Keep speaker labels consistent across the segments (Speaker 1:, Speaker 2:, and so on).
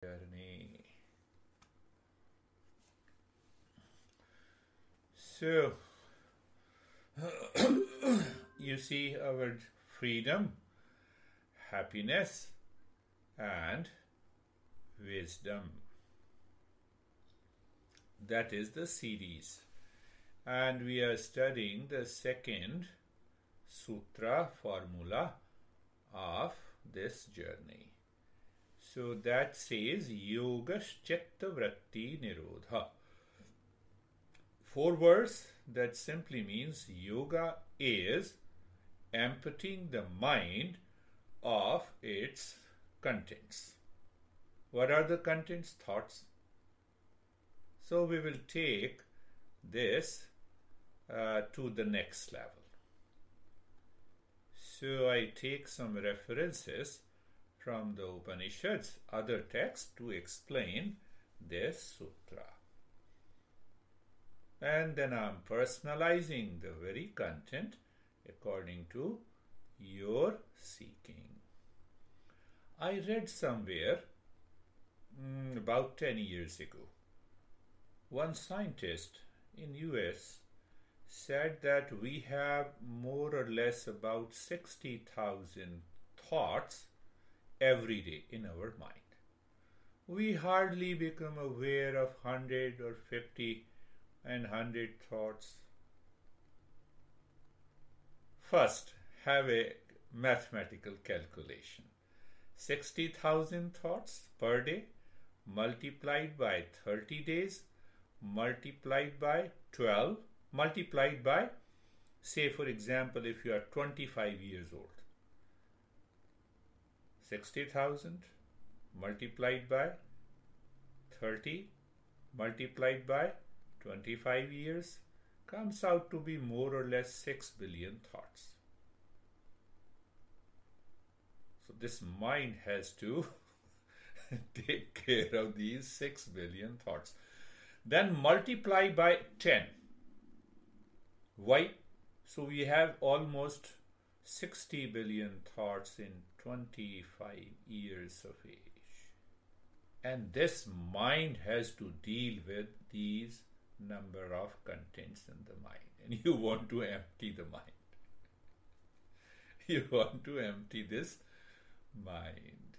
Speaker 1: journey. So, you see our freedom, happiness, and wisdom. That is the series. And we are studying the second sutra formula of this journey. So that says Yoga Chitta Vritti Nirodha. 4 words that simply means yoga is emptying the mind of its contents. What are the contents? Thoughts. So we will take this to the next level. So I take some references from the Upanishads, other texts, to explain this sutra. And then I am personalizing the very content according to your seeking. I read somewhere about 10 years ago, one scientist in US said that we have more or less about 60,000 thoughts every day in our mind. We hardly become aware of 100 or 50 and 100 thoughts. First, have a mathematical calculation. 60,000 thoughts per day multiplied by 30 days multiplied by 12 multiplied by, say for example, if you are 25 years old, 60,000 multiplied by 30 multiplied by 25 years comes out to be more or less 6 billion thoughts. So this mind has to take care of these 6 billion thoughts. Then multiply by 10. Why? So we have almost 60 billion thoughts in 25 years of age. And this mind has to deal with these number of contents in the mind. And you want to empty the mind. You want to empty this mind.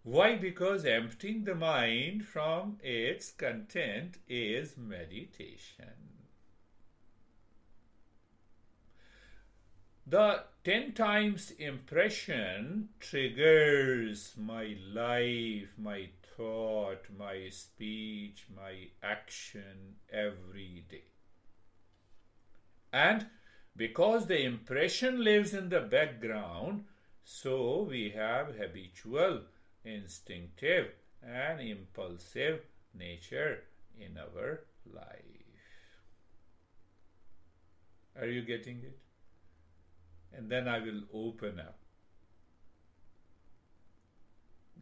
Speaker 1: Why? Because emptying the mind from its content is meditation. The 10 times impression triggers my life, my thought, my speech, my action every day. And because the impression lives in the background, so we have habitual, instinctive and impulsive nature in our life. Are you getting it? And then I will open up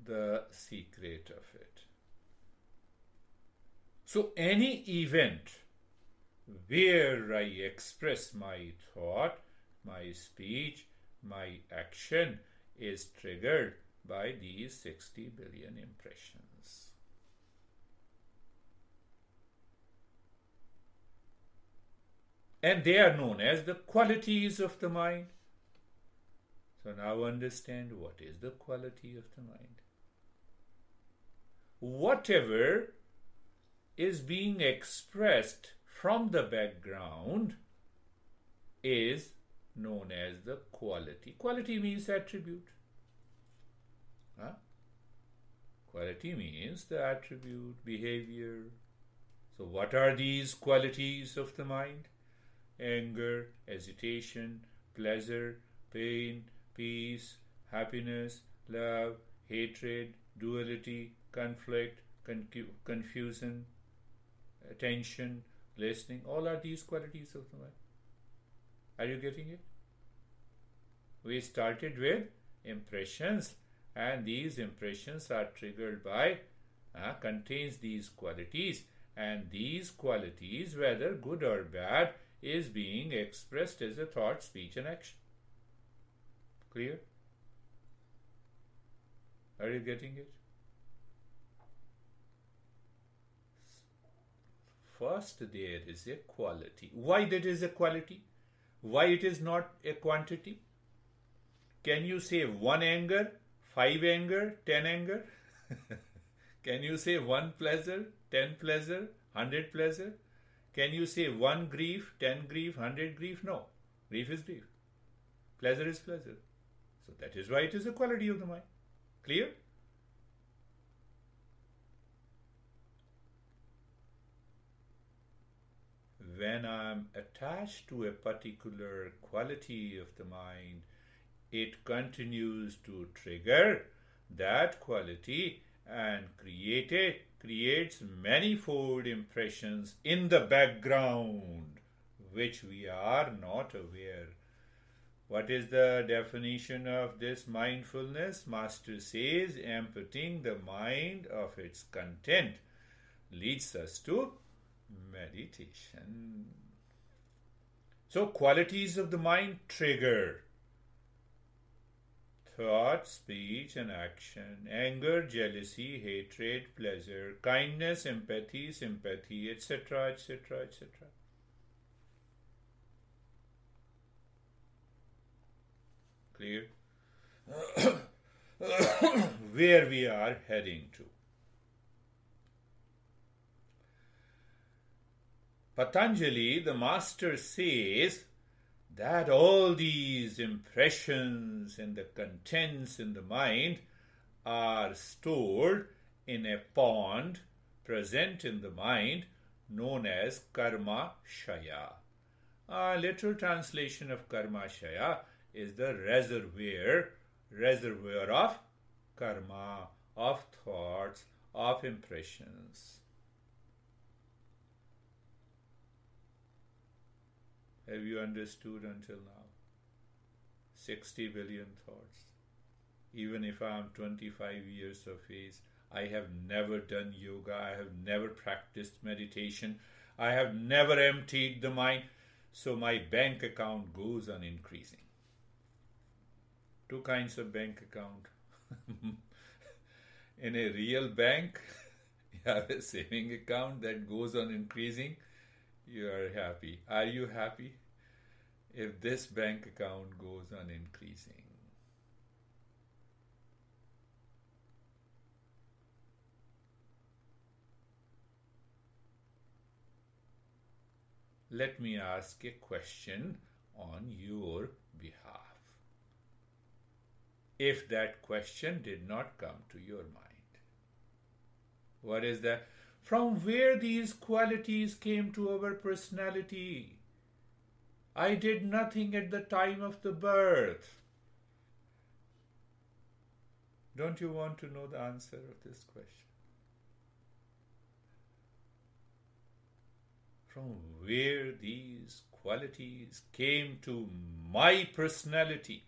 Speaker 1: the secret of it. So any event where I express my thought, my speech, my action is triggered by these 60 billion impressions. And they are known as the qualities of the mind. So now understand what is the quality of the mind. Whatever is being expressed from the background is known as the quality. Quality means attribute. Quality means the attribute, behavior. So what are these qualities of the mind? Anger, agitation, pleasure, pain, peace, happiness, love, hatred, duality, conflict, confusion, attention, listening. All are these qualities of the mind. Are you getting it? We started with impressions, and these impressions are triggered by, contains these qualities, and these qualities, whether good or bad, is being expressed as a thought, speech and action. Clear? Are you getting it? First, there is a quality. Why that is a quality? Why it is not a quantity? Can you say 1 anger, 5 anger, 10 anger? Can you say 1 pleasure, 10 pleasure, 100 pleasure? Can you say 1 grief, 10 grief, 100 grief? No. Grief is grief. Pleasure is pleasure. So that is why it is a quality of the mind. Clear? When I am attached to a particular quality of the mind, it continues to trigger that quality and creates manifold impressions in the background which we are not aware. What is the definition of this mindfulness? Master says, emptying the mind of its content leads us to meditation. So qualities of the mind trigger thought, speech and action, anger, jealousy, hatred, pleasure, kindness, empathy, sympathy, etc., etc., etc. Clear? Where we are heading to. Patanjali, the master, says that all these impressions and the contents in the mind are stored in a pond present in the mind known as karma shaya. A literal translation of karma shaya is the reservoir of karma, of thoughts, of impressions. Have you understood until now? 60 billion thoughts. Even if I am 25 years of age, I have never done yoga, I have never practiced meditation, I have never emptied the mind, so my bank account goes on increasing. 2 kinds of bank account. In a real bank, you have a saving account that goes on increasing. You are happy. Are you happy? If this bank account goes on increasing. Let me ask a question on your behalf. If that question did not come to your mind. What is that? From where these qualities came to our personality? I did nothing at the time of the birth. Don't you want to know the answer of this question? From where these qualities came to my personality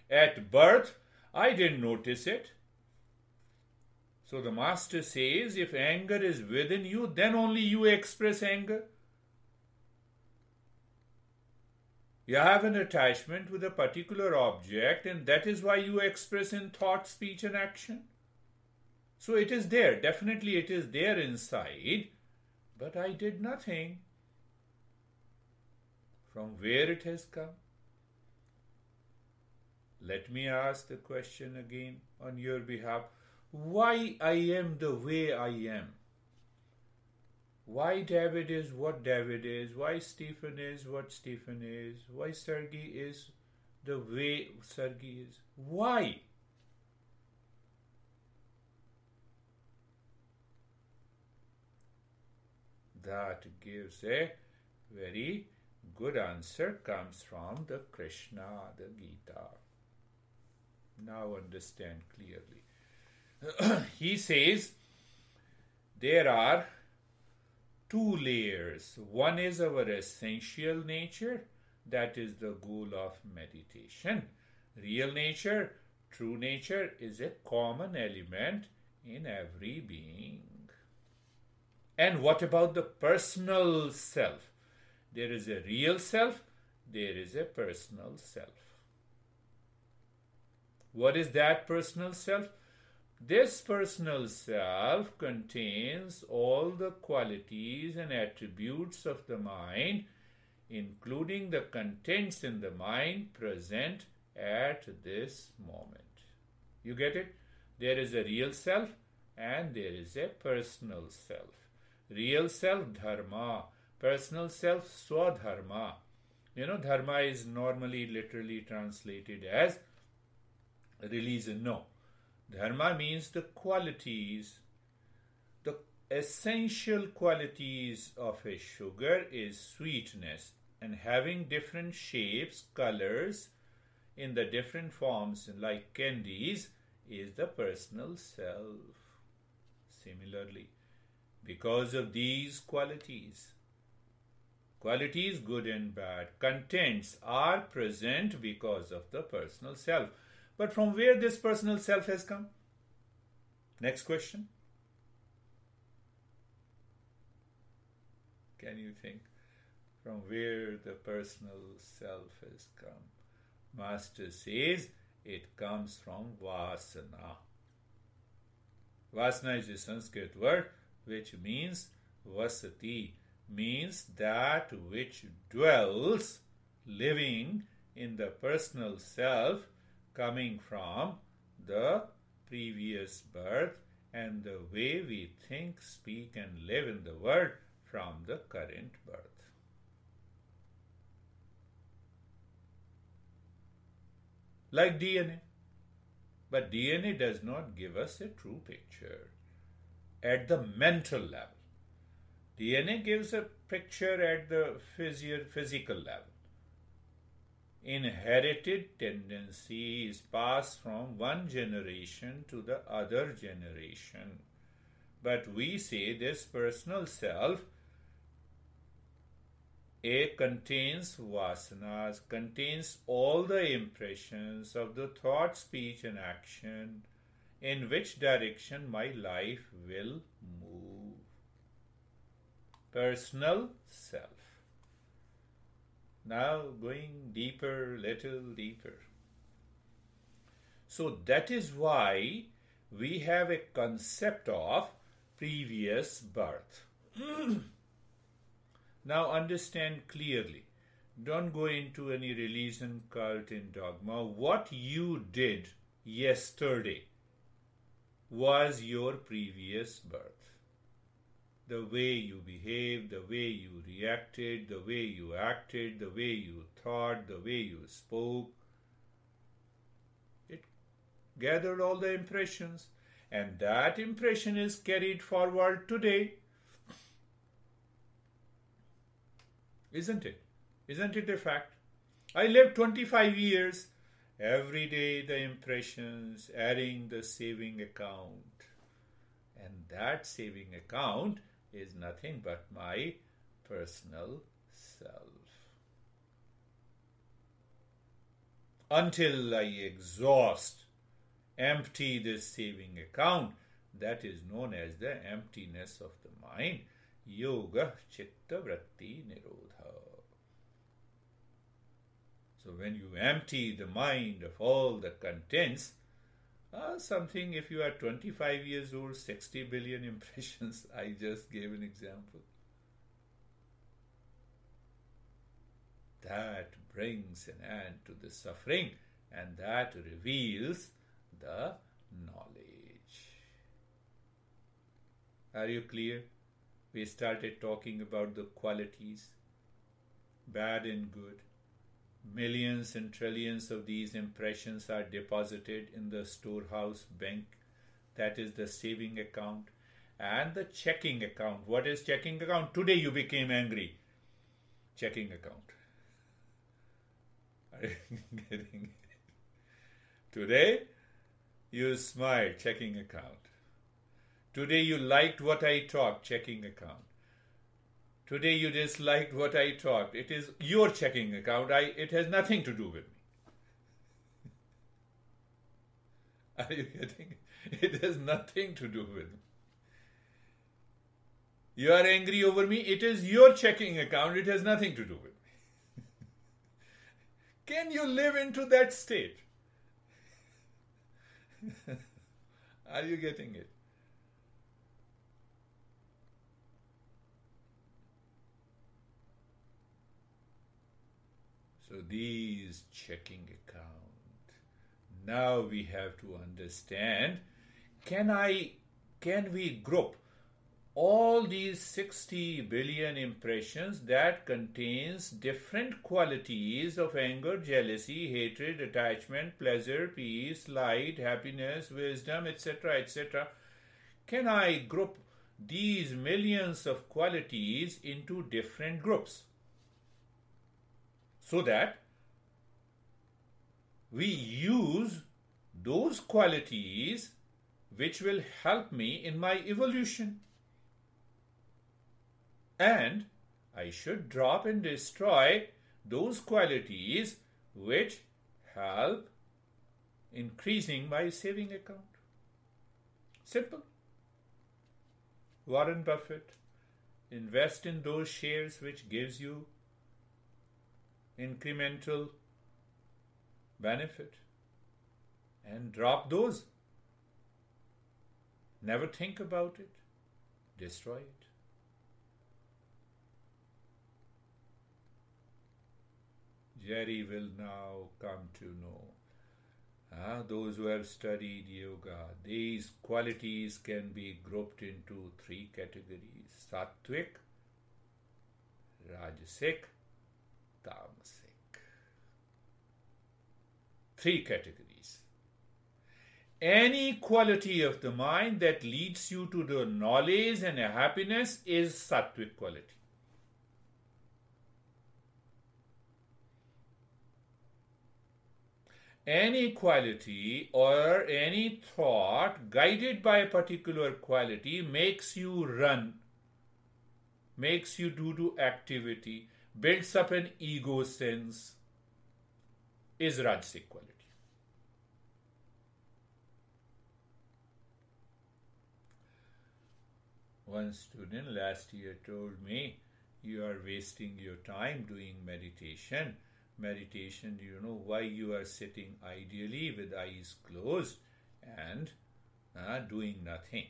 Speaker 1: at birth, I didn't notice it. So the master says, if anger is within you, then only you express anger. You have an attachment with a particular object, and that is why you express in thought, speech, and action. So it is there. Definitely it is there inside, but I did nothing. From where it has come? Let me ask the question again on your behalf. Why I am the way I am? Why David is what David is? Why Stephen is what Stephen is? Why Sergey is the way Sergey is? Why? That gives a very good answer, comes from the Krishna, the Gita. Now understand clearly. He says there are 2 layers. One is our essential nature, that is the goal of meditation. Real nature, true nature, is a common element in every being. And what about the personal self? There is a real self, there is a personal self. What is that personal self? This personal self contains all the qualities and attributes of the mind, including the contents in the mind present at this moment. You get it? There is a real self and there is a personal self. Real self, dharma. Personal self, swadharma. Dharma is normally literally translated as religion. No. Dharma means the qualities. The essential qualities of a sugar is sweetness, and having different shapes, colors in the different forms like candies is the personal self. Similarly, because of these qualities, good and bad, contents are present because of the personal self. But from where this personal self has come? Next question. Can you think from where the personal self has come? Master says it comes from vasana. Vasana is a Sanskrit word which means vasati, means that which dwells, living in the personal self, coming from the previous birth and the way we think, speak and live in the world from the current birth. Like DNA. But DNA does not give us a true picture at the mental level. DNA gives a picture at the physical level. Inherited tendencies pass from one generation to the other generation. But we say this personal self contains vasanas, contains all the impressions of the thought, speech and action, in which direction my life will move. Personal self. Now going deeper, little deeper. So that is why we have a concept of previous birth. Now understand clearly. Don't go into any religion, cult and dogma. What you did yesterday was your previous birth. The way you behaved, the way you reacted, the way you acted, the way you thought, the way you spoke. It gathered all the impressions, and that impression is carried forward today. Isn't it? Isn't it a fact? I lived 25 years. Every day the impressions, adding the saving account. And that saving account is nothing but my personal self. Until I exhaust, empty this saving account, that is known as the emptiness of the mind. Yoga Chitta Vritti Nirodha. So when you empty the mind of all the contents, something, if you are 25 years old, 60 billion impressions, I just gave an example. That brings an end to the suffering, and that reveals the knowledge. Are you clear? We started talking about the qualities, bad and good. Millions and trillions of these impressions are deposited in the storehouse bank, that is the saving account, and the checking account. What is checking account? Today you became angry. Checking account. Are you getting it? Today you smiled. Checking account. Today you liked what I talked. Checking account. Today you disliked what I talked. It is your checking account. It has nothing to do with me. Are you getting it? It has nothing to do with me. You are angry over me. It is your checking account. It has nothing to do with me. Can you live into that state? Are you getting it? So these checking account. Now we have to understand, can we group all these 60 billion impressions that contains different qualities of anger, jealousy, hatred, attachment, pleasure, peace, light, happiness, wisdom, etc., etc. Can I group these millions of qualities into different groups so that we use those qualities which will help me in my evolution? And I should drop and destroy those qualities which help increasing my saving account. Simple. Warren Buffett, invest in those shares which gives you incremental benefit and drop those. Never think about it. Destroy it. Jerry will now come to know. Those who have studied yoga, these qualities can be grouped into 3 categories: sattvic, rajasic, tamasic. 3 categories. Any quality of the mind that leads you to the knowledge and happiness is sattvic quality. Any quality or any thought guided by a particular quality makes you run, makes you do activity, builds up an ego sense, is rajasic quality. One student last year told me, you are wasting your time doing meditation. Meditation, do you know why you are sitting ideally with eyes closed and doing nothing?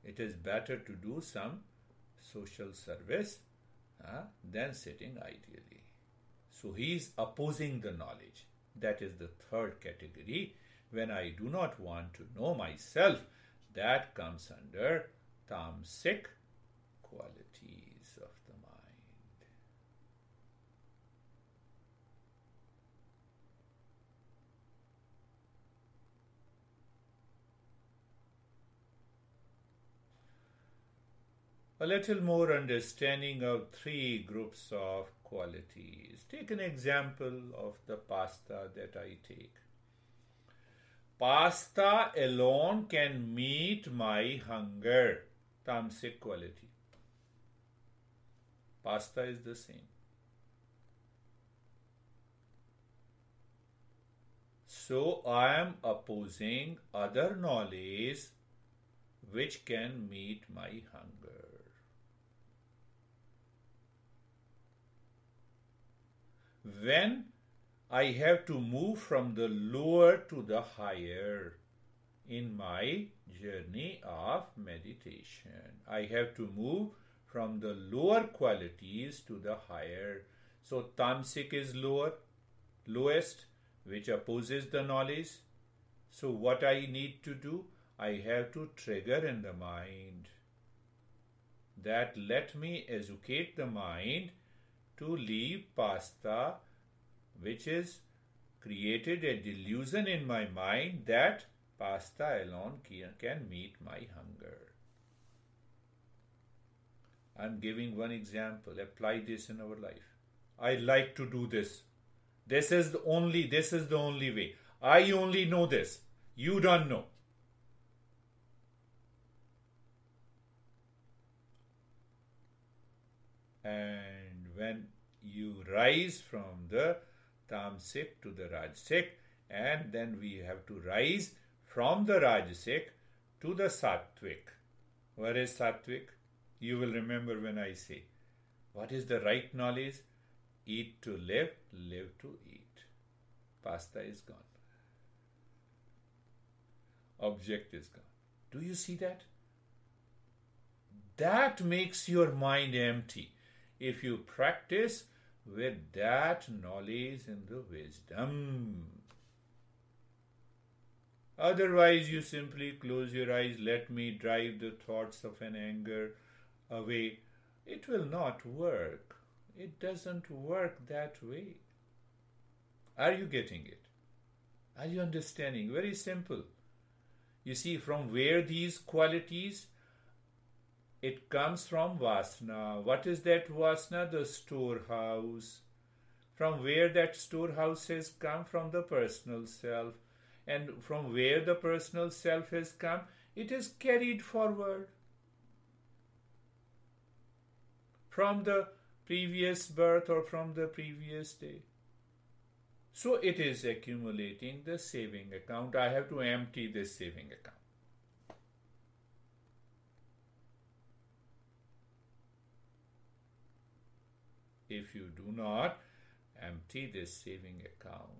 Speaker 1: It is better to do some social service than sitting ideally. So he is opposing the knowledge. That is the 3rd category. When I do not want to know myself, that comes under tamasic qualities of the mind. A little more understanding of 3 groups of qualities. Take an example of the pasta that I take. Pasta alone can meet my hunger, tamasic quality. Pasta is the same. So I am opposing other knowledge which can meet my hunger. When I have to move from the lower to the higher in my journey of meditation, I have to move from the lower qualities to the higher. So tamasic is lowest, which opposes the knowledge. So what I need to do? I have to trigger in the mind that let me educate the mind to leave pasta, which is created a delusion in my mind that pasta alone can meet my hunger. I am giving one example. Apply this in our life. I like to do this. This is the only way. I only know this. You don't know. And when you rise from the tamasic to the rajasic, and then we have to rise from the rajasic to the sattvic. Where is sattvic? You will remember when I say, what is the right knowledge? Eat to live, live to eat. Pasta is gone. object is gone. Do you see that? That makes your mind empty. If you practice with that knowledge and the wisdom. Otherwise, you simply close your eyes, let me drive the thoughts of an anger away. It will not work. It doesn't work that way. Are you getting it? Are you understanding? Very simple. You see, from where these qualities, it comes from vasana. What is that vasana? The storehouse. From where that storehouse has come? From the personal self. And from where the personal self has come, it is carried forward. From the previous birth or from the previous day. So it is accumulating the saving account. I have to empty this saving account. If you do not empty this saving account,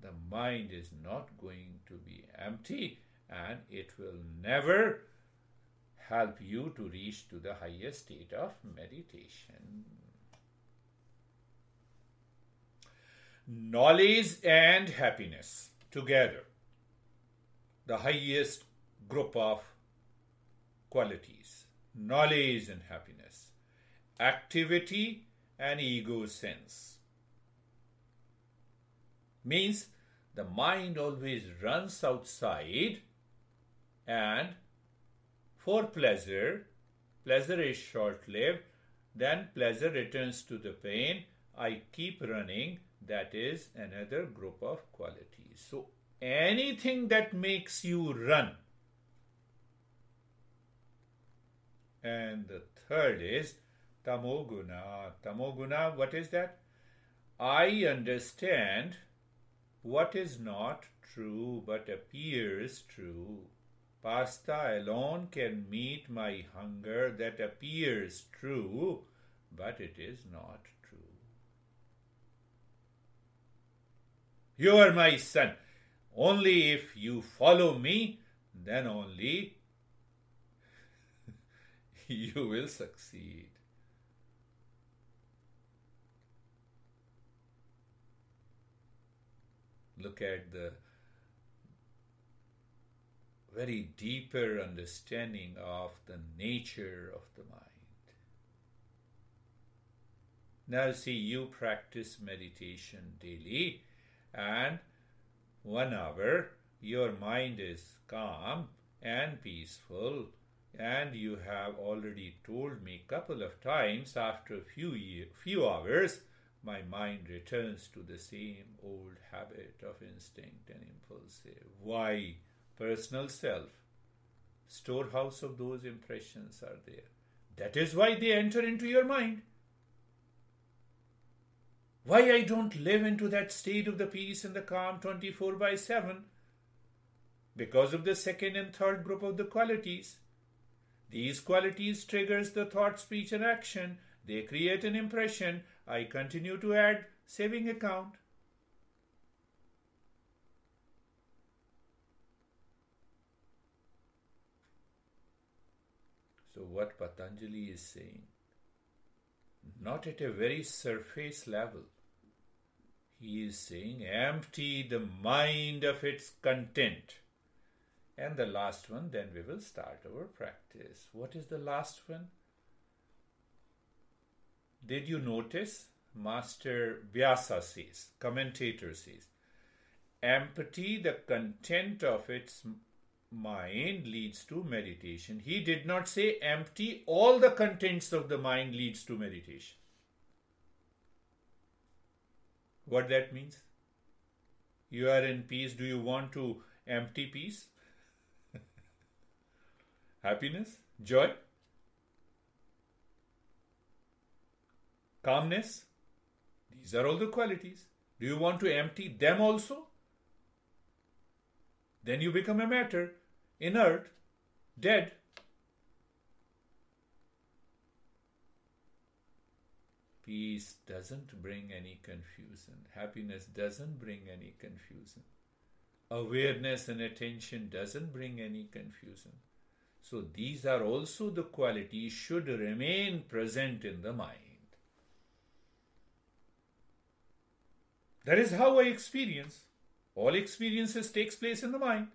Speaker 1: the mind is not going to be empty and it will never help you to reach to the highest state of meditation. Knowledge and happiness together, the highest group of qualities. Knowledge and happiness, activity and ego sense. Means the mind always runs outside and for pleasure is short-lived, then pleasure returns to the pain. I keep running. That is another group of qualities. So anything that makes you run. And the third is tamoguna. Tamoguna, what is that? I understand what is not true but appears true. Pasta alone can meet my hunger that appears true, but it is not true. You are my son. Only if you follow me, then only you will succeed. Look at the very deeper understanding of the nature of the mind. Now see, you practice meditation daily and 1 hour your mind is calm and peaceful, and you have already told me a couple of times after a few hours my mind returns to the same old habit of instinct and impulsive. Why? Personal self, storehouse of those impressions are there. That is why they enter into your mind. Why I don't live into that state of the peace and the calm 24/7? Because of the second and third group of the qualities. These qualities triggers the thought, speech and action. They create an impression. I continue to add saving account. So what Patanjali is saying, not at a very surface level. He is saying, empty the mind of its content. And the last one, then we will start our practice. What is the last one? Did you notice? Master Vyasa says, commentator says, empty the content of its mind leads to meditation. He did not say empty all the contents of the mind leads to meditation. What that means? You are in peace. Do you want to empty peace? Happiness? Joy? Calmness? These are all the qualities. Do you want to empty them also? Then you become a matter, inert, dead. Peace doesn't bring any confusion. Happiness doesn't bring any confusion. awareness and attention doesn't bring any confusion. So these are also the qualities should remain present in the mind. That is how I experience. All experiences takes place in the mind.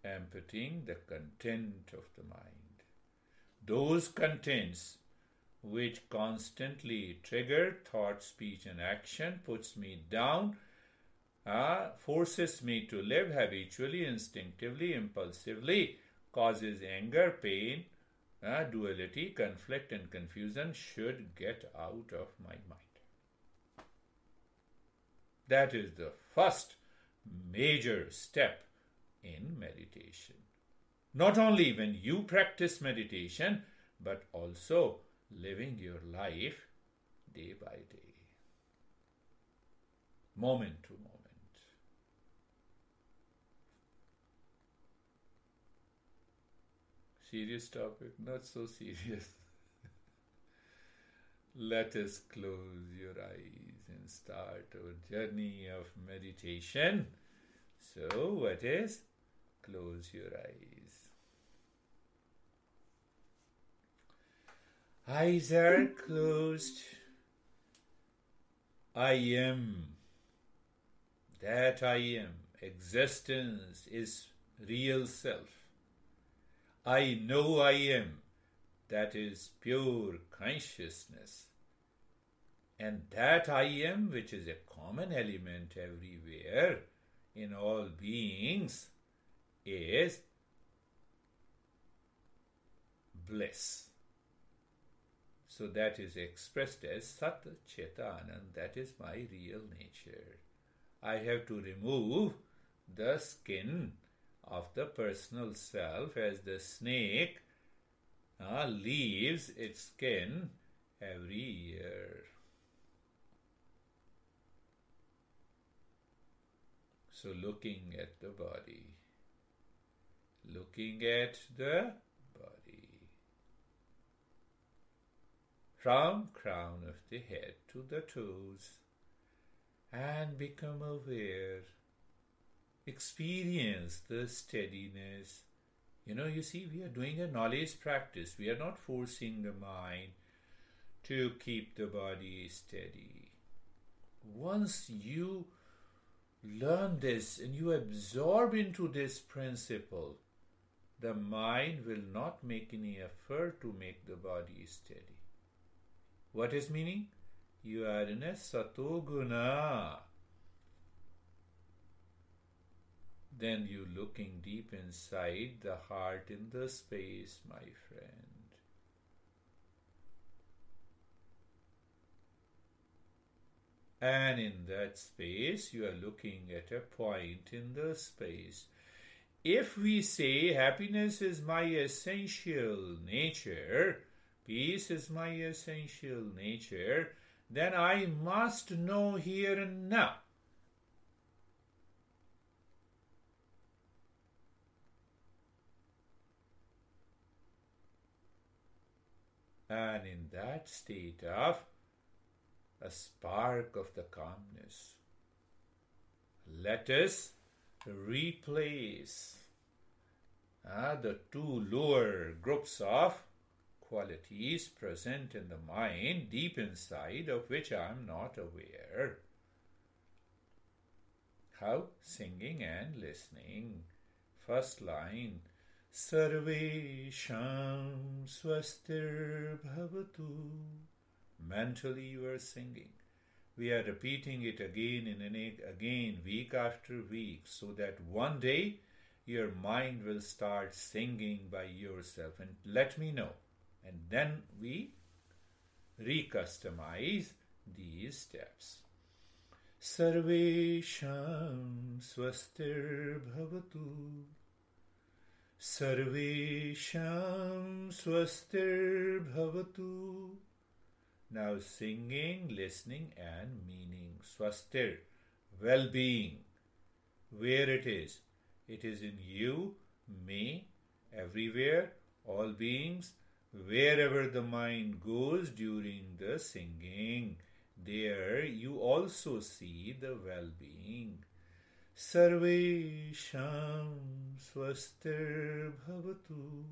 Speaker 1: Emptying the content of the mind. Those contents which constantly trigger thought, speech and action, puts me down, forces me to live habitually, instinctively, impulsively, causes anger, pain, duality, conflict and confusion, should get out of my mind. That is the first major step in meditation. Not only when you practice meditation, but also living your life day by day, moment to moment. Serious topic? Not so serious. Let us close your eyes and start our journey of meditation. So, what is? Close your eyes. Eyes are closed. I am. That I am. Existence is real self. I know I am. That is pure consciousness. And that I am, which is a common element everywhere in all beings, is bliss. So that is expressed as Sat Chit Anand. That is my real nature. I have to remove the skin of the personal self as the snake leaves its skin every year. So looking at the body, looking at the body, from crown of the head to the toes, and become aware. Experience the steadiness. You see, we are doing a knowledge practice. We are not forcing the mind to keep the body steady. Once you learn this and you absorb into this principle, the mind will not make any effort to make the body steady. What is meaning? You are in a Sato Guna. Then you looking deep inside the heart in the space, my friend. And in that space, you are looking at a point in the space. If we say happiness is my essential nature, peace is my essential nature, then I must know here and now. And in that state of a spark of the calmness, let us replace the two lower groups of qualities present in the mind, deep inside, of which I am not aware. How? Singing and listening. First line, Sarvesham swastir bhavatu. Mentally you are singing. We are repeating it again and again, week after week, so that one day your mind will start singing by yourself. And let me know. And then we recustomize these steps. Sarvesham swastir bhavatu. Sarvesham swastir bhavatu. Now singing, listening and meaning. Swastir, well-being. Where it is? It is in you, me, everywhere, all beings. wherever the mind goes during the singing, there you also see the well-being. Sarvesham swastir bhavatu.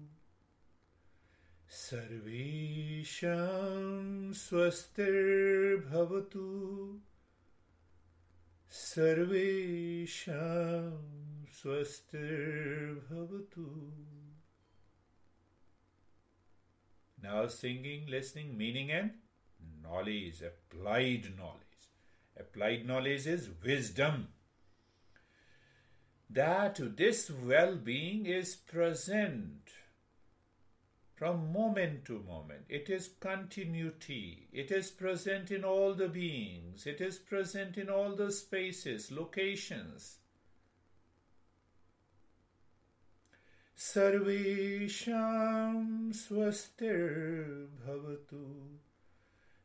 Speaker 1: Sarvesham swastir bhavatu. Sarvesham swastir bhavatu. Now singing, listening, meaning and knowledge, applied knowledge. Applied knowledge is wisdom. That this well-being is present from moment to moment. It is continuity. It is present in all the beings. It is present in all the spaces, locations. Sarvesham swastir bhavatu.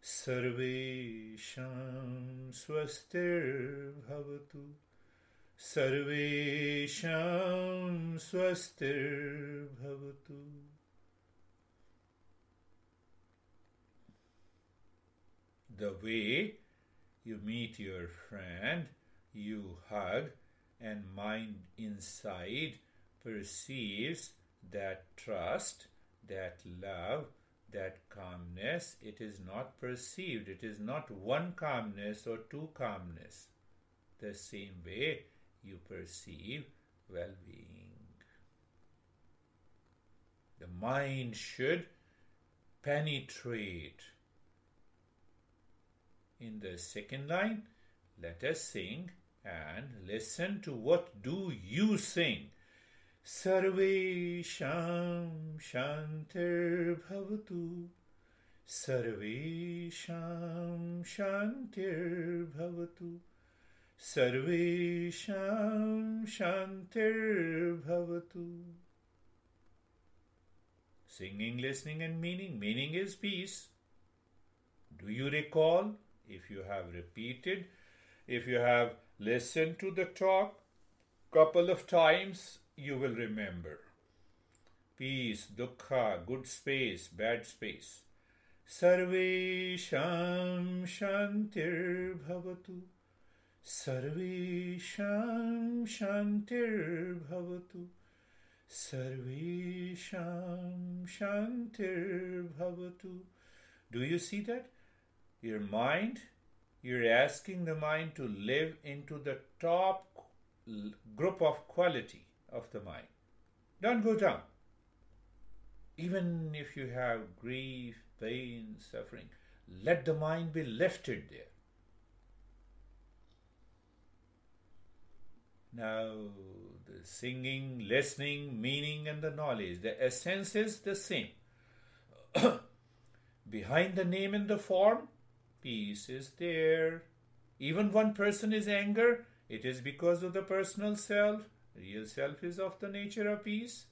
Speaker 1: Sarvesham swastir bhavatu. Sarvesham swastir bhavatu. The way you meet your friend, you hug, and mind inside perceives that trust, that love, that calmness. It is not perceived. It is not one calmness or two calmness. The same way you perceive well-being. The mind should penetrate. In the second line, let us sing and listen to what do you sing. Sarvesham shantir bhavatu. Sarvesham shantir bhavatu. Sarvesham shantir bhavatu. Singing, listening and meaning. Meaning is peace. Do you recall? If you have repeated, if you have listened to the talk couple of times, you will remember. Peace, dukkha, good space, bad space. Sarvesham shantir bhavatu. Sarvesham shantir bhavatu. Sarvesham shantir bhavatu. Do you see that? Your mind, you're asking the mind to live into the top group of quality of the mind. Don't go down. Even if you have grief, pain, suffering, let the mind be lifted there. Now, the singing, listening, meaning and the knowledge, the essence is the same. Behind the name and the form, peace is there. Even one person is anger, it is because of the personal self. Real self is of the nature of peace.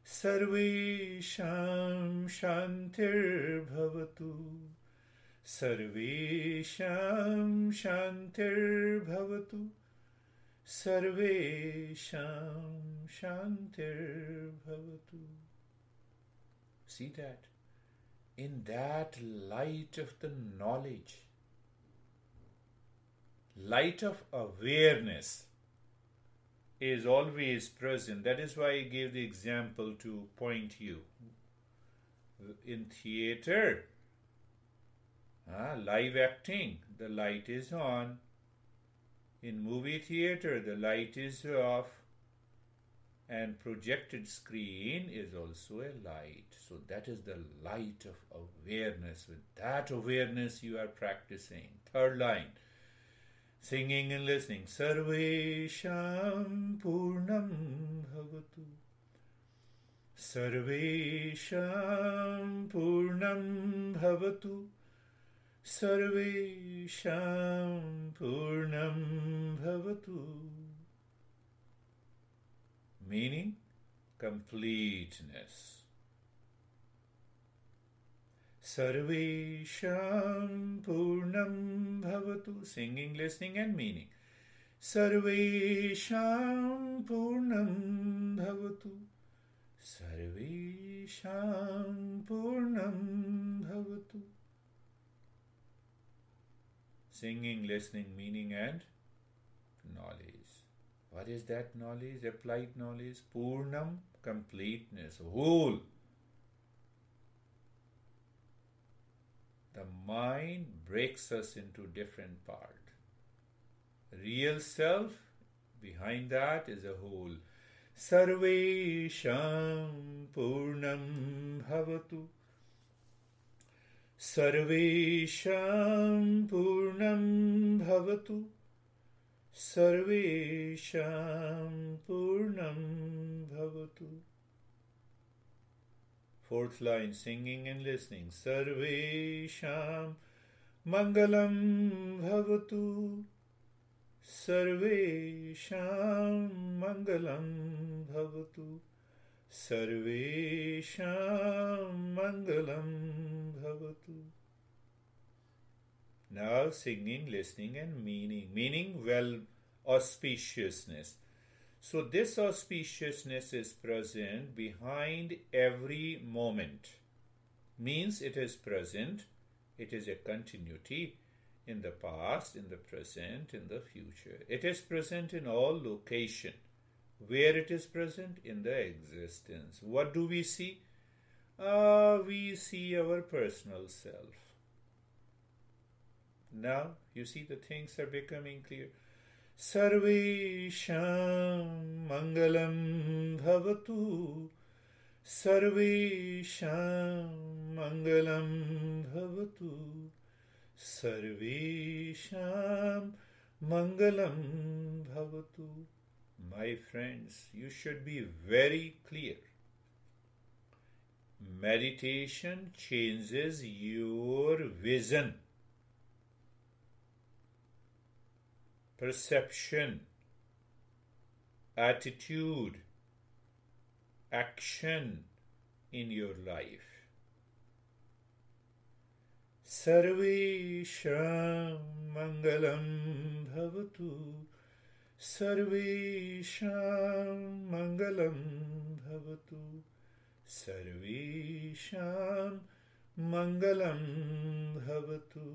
Speaker 1: Sarvesham shantir bhavatu. Sarvesham shantir bhavatu. Sarvesham shantir bhavatu. See that? In that light of the knowledge, light of awareness is always present. That is why I gave the example to point you. In theater, live acting, the light is on. In movie theater, the light is off. And projected screen is also a light. So that is the light of awareness. With that awareness you are practicing. Third line. Singing and listening. Sarvesham purnam bhavatu. Sarvesham purnam bhavatu. Sarvesham purnam bhavatu. Meaning completeness. Sarvesham purnam bhavatu. Singing, listening and meaning. Sarvesham purnam bhavatu. Sarvesham Purnam Bhavatu. Singing, listening, meaning and knowledge. What is that knowledge? Applied knowledge. Purnam, completeness, whole. The mind breaks us into different parts. Real self, behind that is a whole. Sarvesham Purnam Bhavatu. Sarvesham Purnam Bhavatu. Sarvesham Purnam Bhavatu. Fourth line, singing and listening. Sarvesham Mangalam Bhavatu. Sarvesham Mangalam Bhavatu. Sarvesham Mangalam Bhavatu. Now singing, listening and meaning. Meaning, well, auspiciousness. So this auspiciousness is present behind every moment. Means it is present. It is a continuity in the past, in the present, in the future. It is present in all location. Where it is present? In the existence. What do we see? We see our personal self. Now, you see the things are becoming clear. Sarvesham Mangalam Bhavatu. Sarvesham Mangalam Bhavatu. Sarvesham Mangalam Bhavatu. My friends, you should be very clear. Meditation changes your vision, perception, attitude, action in your life. Sarvesham Mangalam Bhavatu. Sarvesham Mangalam Bhavatu. Sarvesham Mangalam Bhavatu.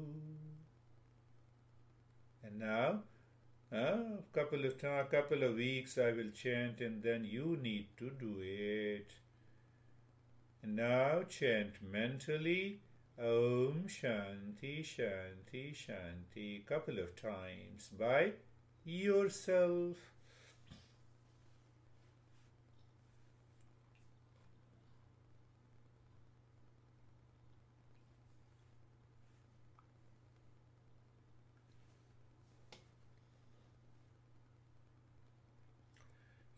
Speaker 1: And now, a couple of weeks I will chant, and then you need to do it. And now chant mentally Om Shanti Shanti Shanti couple of times by yourself.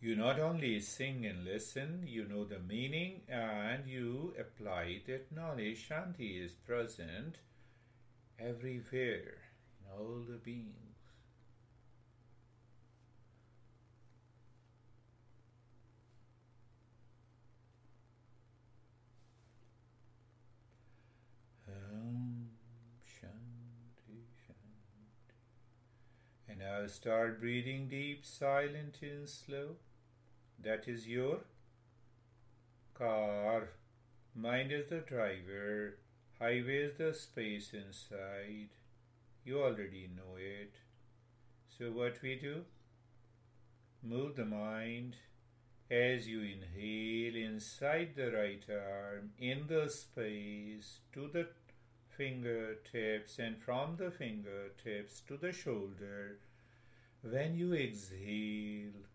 Speaker 1: You not only sing and listen, you know the meaning and you apply that knowledge. Shanti is present everywhere in all the beings. Shanti, Shanti. And now start breathing deep, silent and slow. That is your car. Mind is the driver. Highway is the space inside. You already know it. So what we do? Move the mind as you inhale inside the right arm, in the space, to the fingertips, and from the fingertips to the shoulder. When you exhale,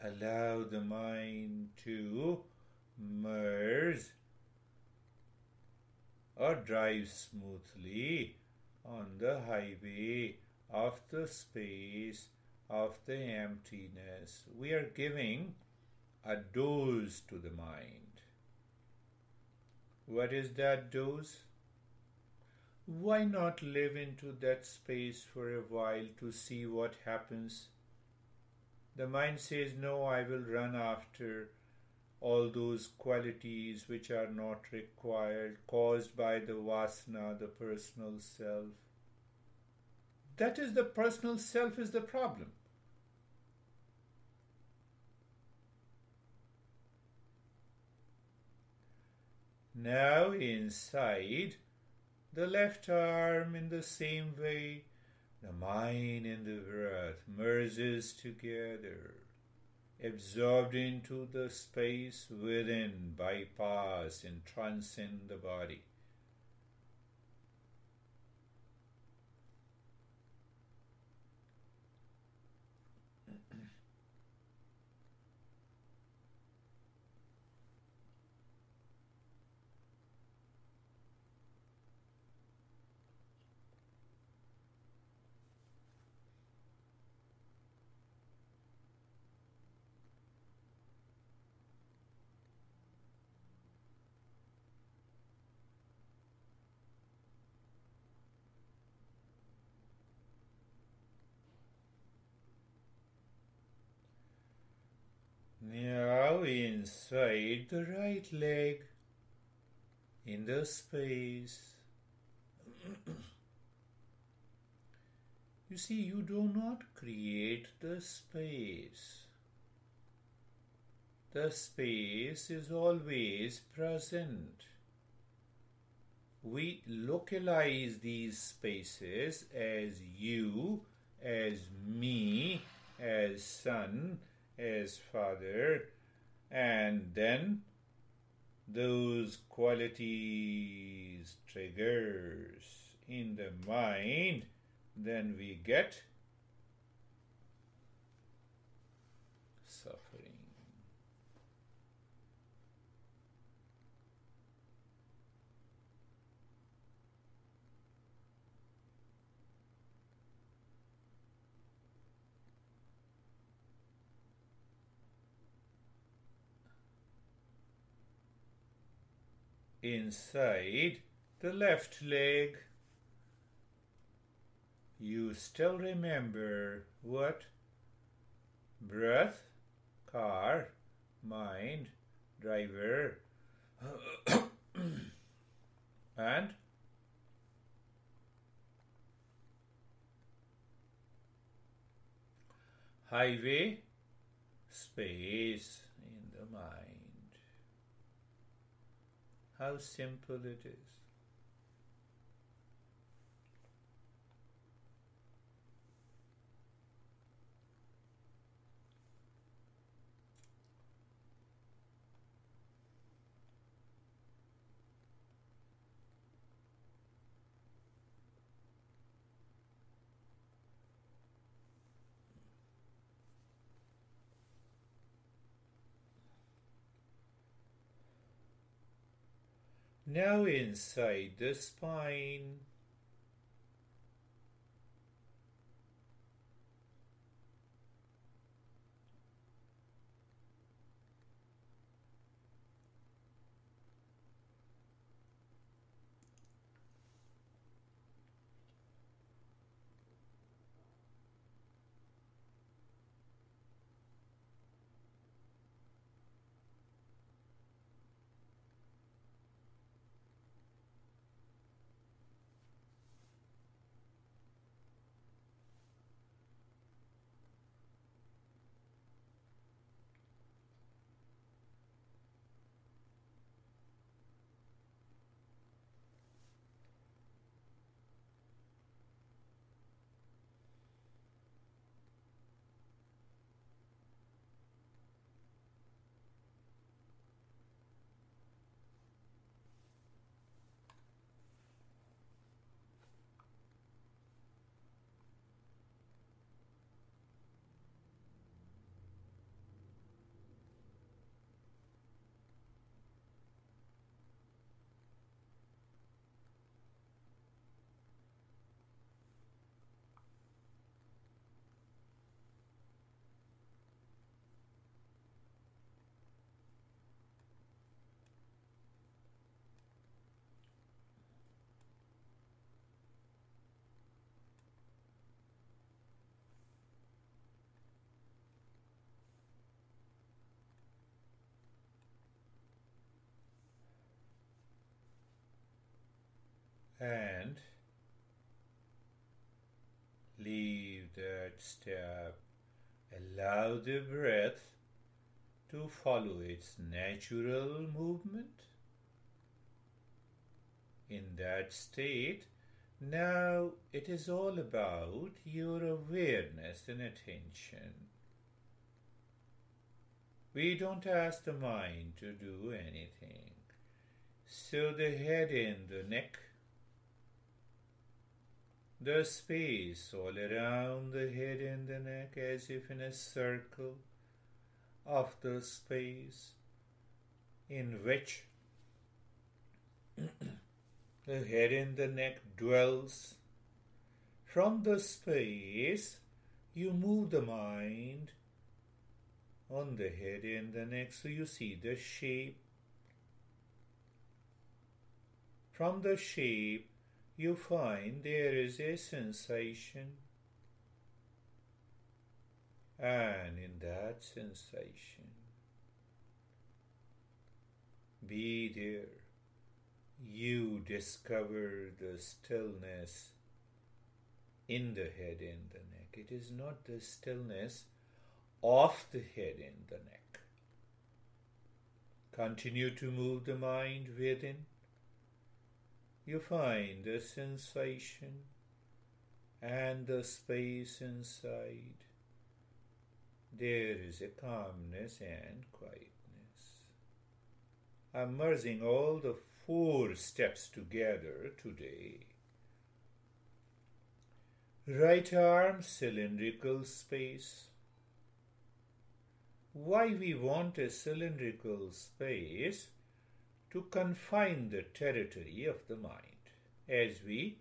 Speaker 1: allow the mind to merge or drive smoothly on the highway of the space of the emptiness. We are giving a dose to the mind. What is that dose? Why not live into that space for a while to see what happens? The mind says, no, I will run after all those qualities which are not required, caused by the vasana, the personal self. That is, the personal self is the problem. Now inside the left arm, in the same way, the mind and the breath merges together, absorbed into the space within, bypass and transcend the body. Now inside the right leg, in the space. You see, you do not create the space. The space is always present. We localize these spaces as you, as me, as son, as father, and then those qualities triggers in the mind, then we get suffering. Inside the left leg, you still remember what? Breath, car, mind, driver, and highway, space in the mind. How simple it is. Now inside the spine, and leave that step. Allow the breath to follow its natural movement. In that state, now it is all about your awareness and attention. We don't ask the mind to do anything. So the head and the neck, the space all around the head and the neck, as if in a circle of the space in which the head and the neck dwells. From the space, you move the mind on the head and the neck, so you see the shape. From the shape, you find there is a sensation, and in that sensation, be there. You discover the stillness in the head and the neck. It is not the stillness of the head and the neck. Continue to move the mind within. You find the sensation and the space inside. There is a calmness and quietness. I'm merging all the 4 steps together today. Right arm, cylindrical space. Why we want a cylindrical space? To confine the territory of the mind. As we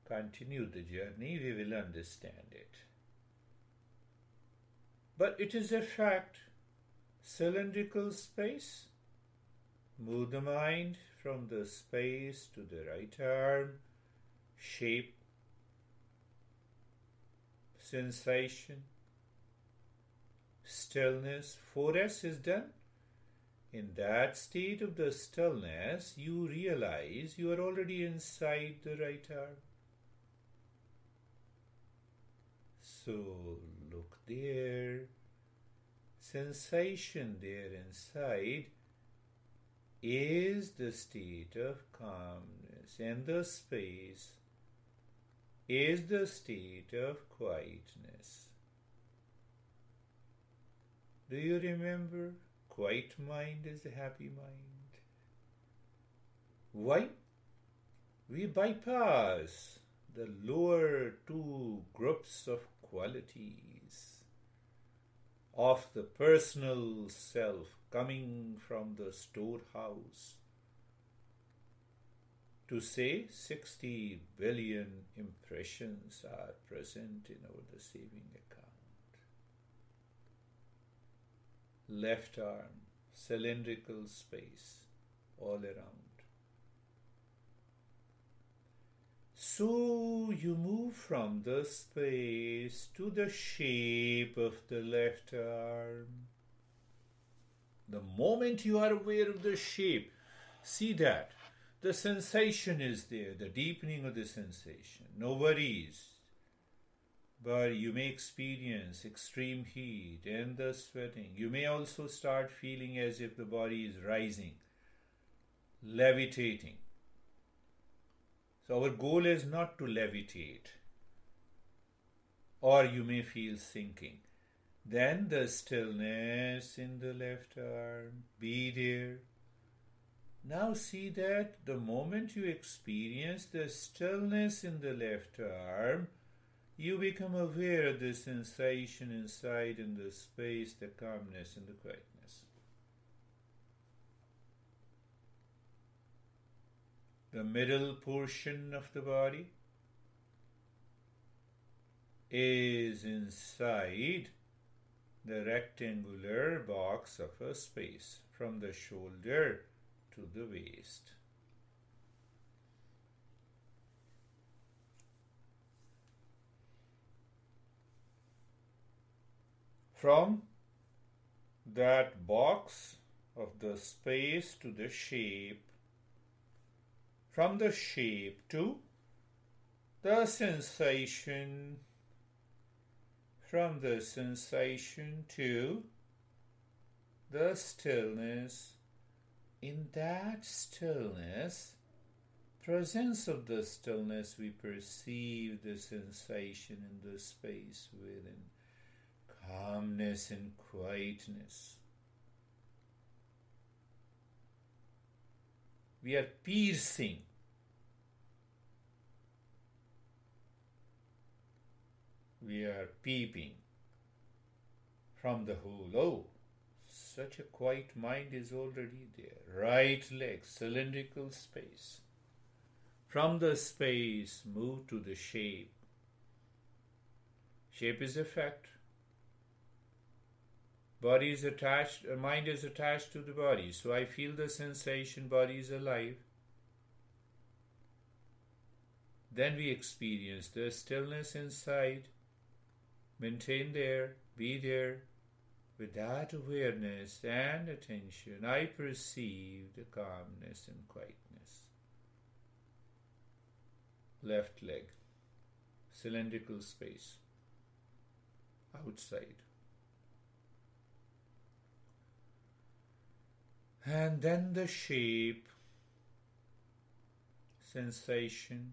Speaker 1: continue the journey, we will understand it. But it is a fact. Cylindrical space. Move the mind from the space to the right arm. Shape. Sensation. Stillness. 4S is done. In that state of the stillness, you realize you are already inside the right arm. So look there. Sensation there inside is the state of calmness, and the space is the state of quietness. Do you remember? Quiet mind is a happy mind. Why? We bypass the lower 2 groups of qualities of the personal self coming from the storehouse to say 60 billion impressions are present in our saving account. Left arm, cylindrical space all around. So you move from the space to the shape of the left arm. The moment you are aware of the shape, see that the sensation is there, the deepening of the sensation, no worries. But you may experience extreme heat and the sweating. You may also start feeling as if the body is rising, levitating. So our goal is not to levitate, or you may feel sinking. Then the stillness in the left arm, be there. Now see that the moment you experience the stillness in the left arm, you become aware of the sensation inside in the space, the calmness and the quietness. The middle portion of the body is inside the rectangular box of a space from the shoulder to the waist. From that box of the space to the shape, from the shape to the sensation, from the sensation to the stillness. In that stillness, presence of the stillness, we perceive the sensation in the space within, calmness and quietness. We are piercing. We are peeping from the whole. Oh, such a quiet mind is already there. Right leg, cylindrical space. From the space, move to the shape. Shape is effect. Body is attached, mind is attached to the body. So I feel the sensation, body is alive. Then we experience the stillness inside. Maintain there, be there. With that awareness and attention, I perceive the calmness and quietness. Left leg, cylindrical space, outside. And then the shape, sensation,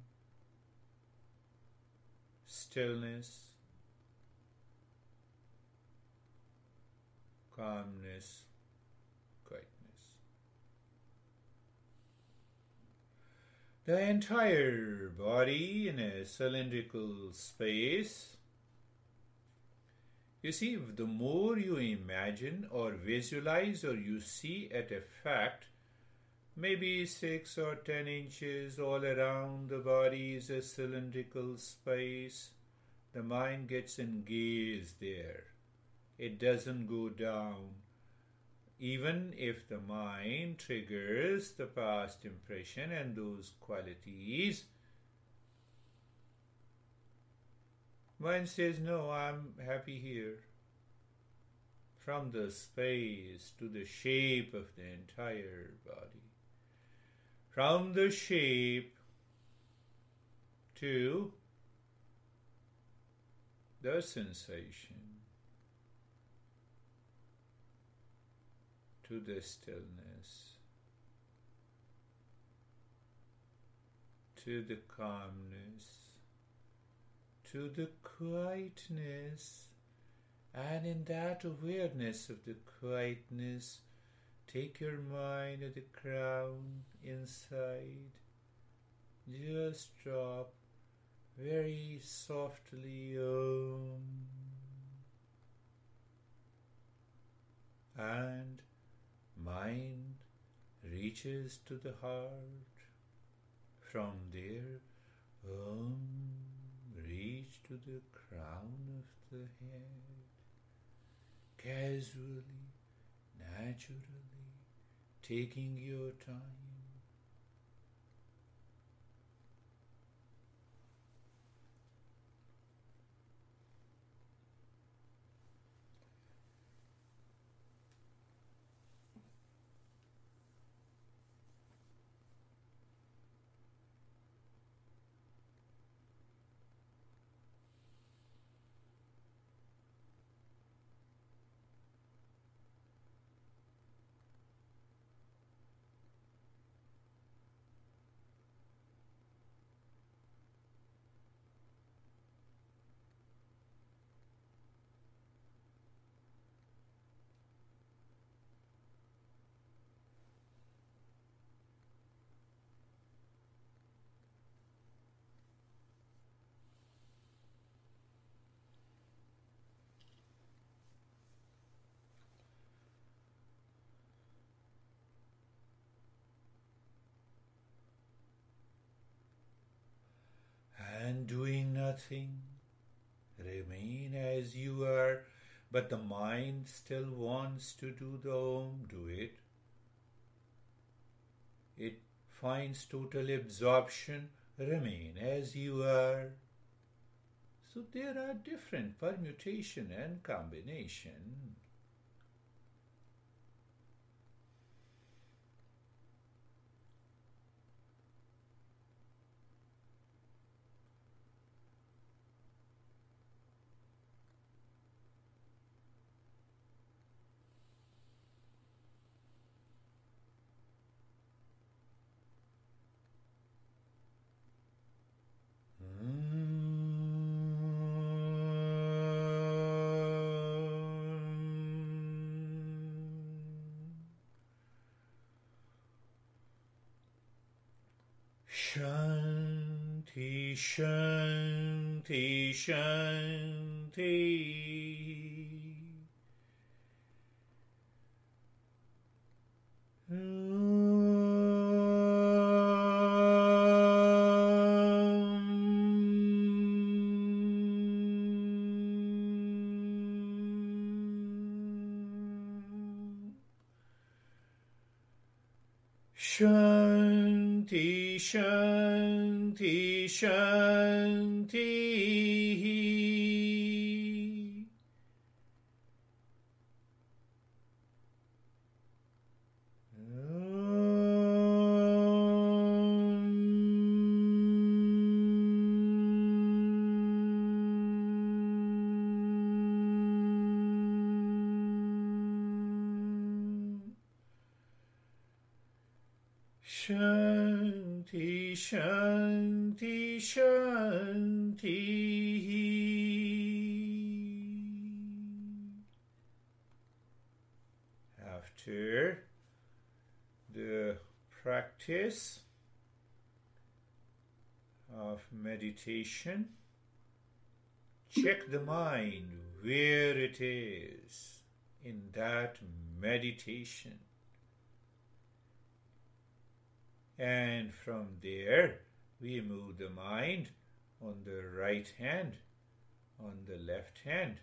Speaker 1: stillness, calmness, quietness. The entire body in a cylindrical space. You see, the more you imagine or visualize or you see at a fact, maybe 6 or 10 inches all around the body is a cylindrical space, the mind gets engaged there. It doesn't go down. Even if the mind triggers the past impression and those qualities, mind says, no, I'm happy here. From the space to the shape of the entire body. From the shape to the sensation, to the stillness, to the calmness, to the quietness, and in that awareness of the quietness, take your mind at the crown inside. Just drop very softly Om, and mind reaches to the heart. From there, Om, reach to the crown of the head. Casually, naturally, taking your time. And doing nothing, remain as you are, but the mind still wants to do the Om, do it. It finds total absorption, remain as you are. So there are different permutation and combination. Shanti, Shanti, Shanti. Shanti, Shanti, Shanti. Shanti, Shanti, Shanti. After the practice of meditation, check the mind where it is in that meditation. And from there, we move the mind on the right hand, on the left hand.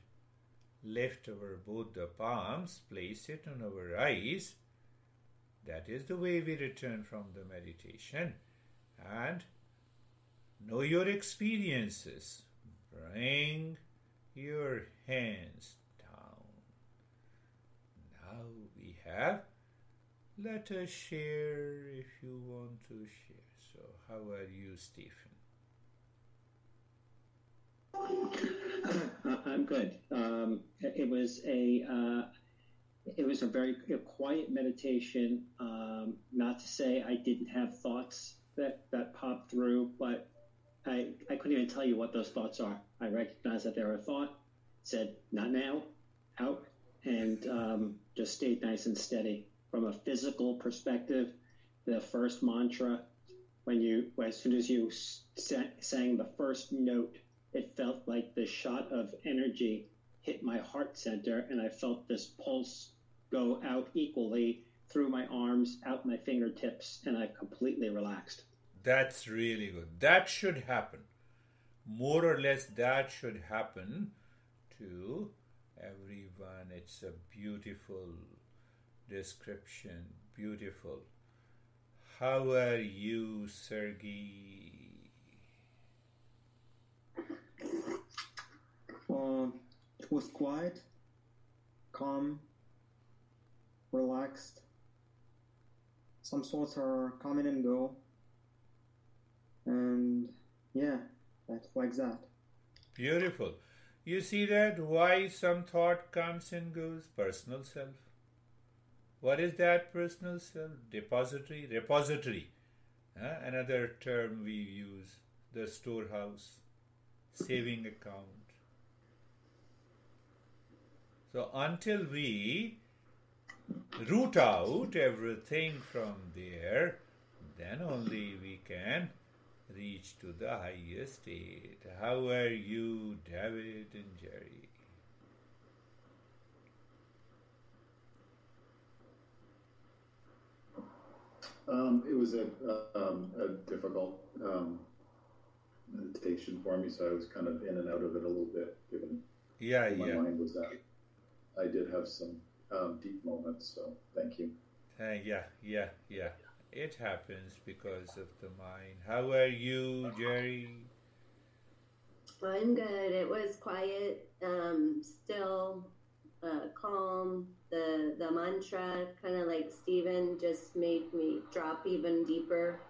Speaker 1: Lift our both the palms, place it on our eyes. That is the way we return from the meditation. And know your experiences. Bring your hands down. Now we have. Let us share if you want to share. So, how are you, Stephen?
Speaker 2: I'm good. It was a very quiet meditation. Not to say I didn't have thoughts that popped through, but I couldn't even tell you what those thoughts are. I recognized that there were a thought, said not now, out, and just stayed nice and steady. From a physical perspective, the first mantra, as soon as you sang the first note, it felt like the shot of energy hit my heart center, and I felt this pulse go out equally through my arms, out my fingertips, and I completely relaxed.
Speaker 1: That's really good. That should happen. More or less, that should happen to everyone. It's a beautiful description. Beautiful. How are you, Sergey?
Speaker 3: It was quiet, calm, relaxed. Some thoughts are coming and go. And yeah, that's like that.
Speaker 1: Beautiful. You see that? Why some thought comes and goes? Personal self. What is that personal self? Depository? Repository. Another term we use. The storehouse. Saving account. So until we root out everything from there, then only we can reach to the highest state. How are you, David and Jerry?
Speaker 4: It was a difficult meditation for me, so I was kind of in and out of it a little bit, given my mind was at. I did have some deep moments, so thank you.
Speaker 1: Yeah. It happens because of the mind. How are you, Jerry?
Speaker 5: I'm good. It was quiet, still, calm. The mantra, kind of like Stephen, just made me drop even deeper.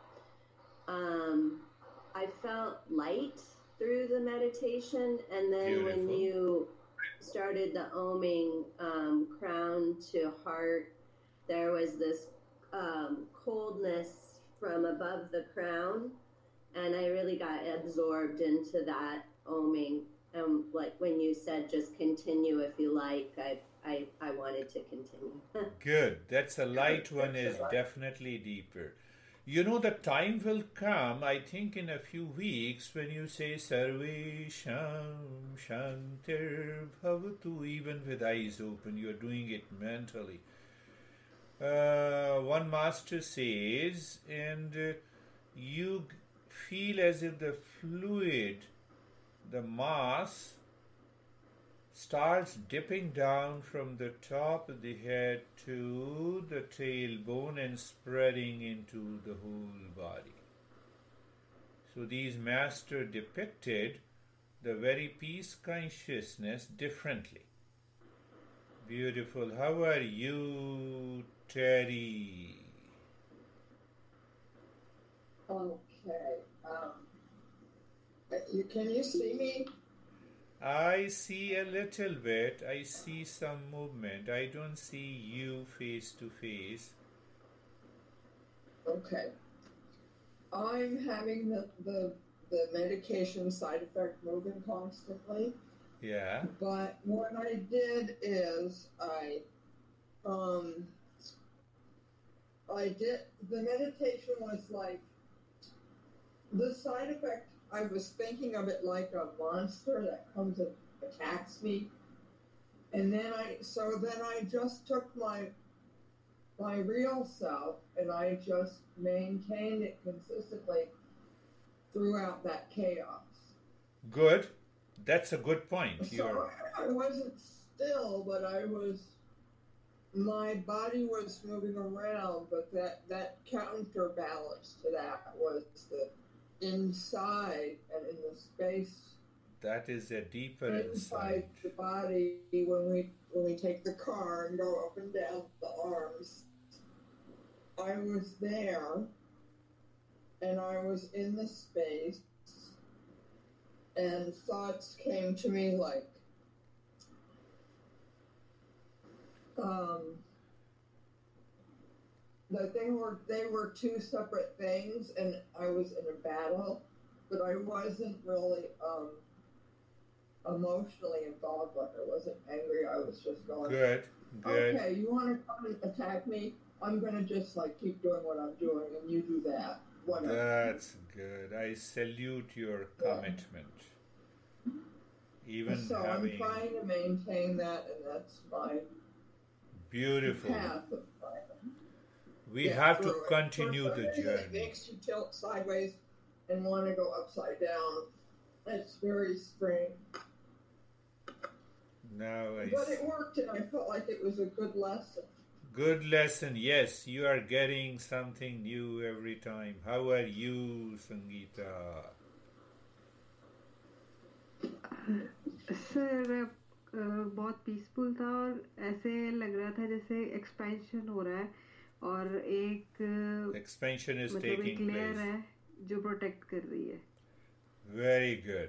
Speaker 5: I felt light through the meditation, and then
Speaker 1: Beautiful.
Speaker 5: When you started the oming, crown to heart, there was this coldness from above the crown, and I really got absorbed into that oming. Like when you said just continue if you like, I wanted to continue.
Speaker 1: Good. That's a light one is definitely deeper. You know, the time will come, I think in a few weeks, when you say Sarvesham Shantir Bhavatu, even with eyes open, you're doing it mentally. One master says, and you feel as if the fluid, the mass, starts dipping down from the top of the head to the tailbone and spreading into the whole body. So these masters depicted the very peace consciousness differently. Beautiful. How are you, Terry?
Speaker 6: Okay. Can you see me?
Speaker 1: I see a little bit. I see some movement. I don't see you face to face.
Speaker 6: Okay. I'm having the medication side effect moving constantly.
Speaker 1: Yeah.
Speaker 6: But what I did is I did, the meditation was like, the side effect, I was thinking of it like a monster that comes and attacks me. And then I just took my real self and I just maintained it consistently throughout that chaos.
Speaker 1: Good. That's a good point.
Speaker 6: So I wasn't still, but my body was moving around, but that counterbalance to that was the inside and in the space.
Speaker 1: That is a deeper
Speaker 6: inside the body when we take the car and go up and down the arms. I was there and I was in the space and thoughts came to me like that they were two separate things, and I was in a battle, but I wasn't really emotionally involved. Like I wasn't angry. I was just going,
Speaker 1: good.
Speaker 6: Okay, you want to come and attack me? I'm gonna just like keep doing what I'm doing, and you do that. Whatever.
Speaker 1: That's good. I salute your commitment. Even
Speaker 6: so I'm trying to maintain that, and that's my
Speaker 1: beautiful
Speaker 6: path.
Speaker 1: We have to continue the journey.
Speaker 6: It makes you tilt sideways and want to go upside down. It's very strange. But it worked, and I felt like it was a good lesson.
Speaker 1: Good lesson, yes. You are getting something new every time. How are you, Sangeeta?
Speaker 7: Sir बहुत peaceful था और ऐसे लग रहा था जैसे expansion हो रहा है और एक
Speaker 1: एक्सपेंशन इज टेकिंग प्लेस
Speaker 7: है जो प्रोटेक्ट कर रही है.
Speaker 1: Very good.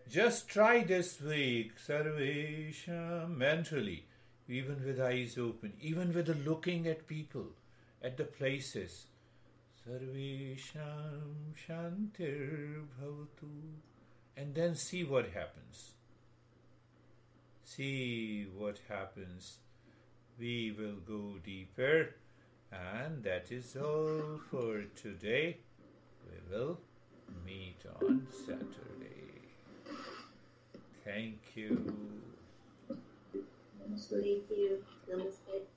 Speaker 1: Just try this week, Sarvesha, mentally, even with eyes open, even with the looking at people, at the places. Sarvesham Shantir Bhavatu. And then see what happens. See what happens. We will go deeper. And that is all for today. We will meet on Saturday. Thank you.
Speaker 5: Thank you. Namaste.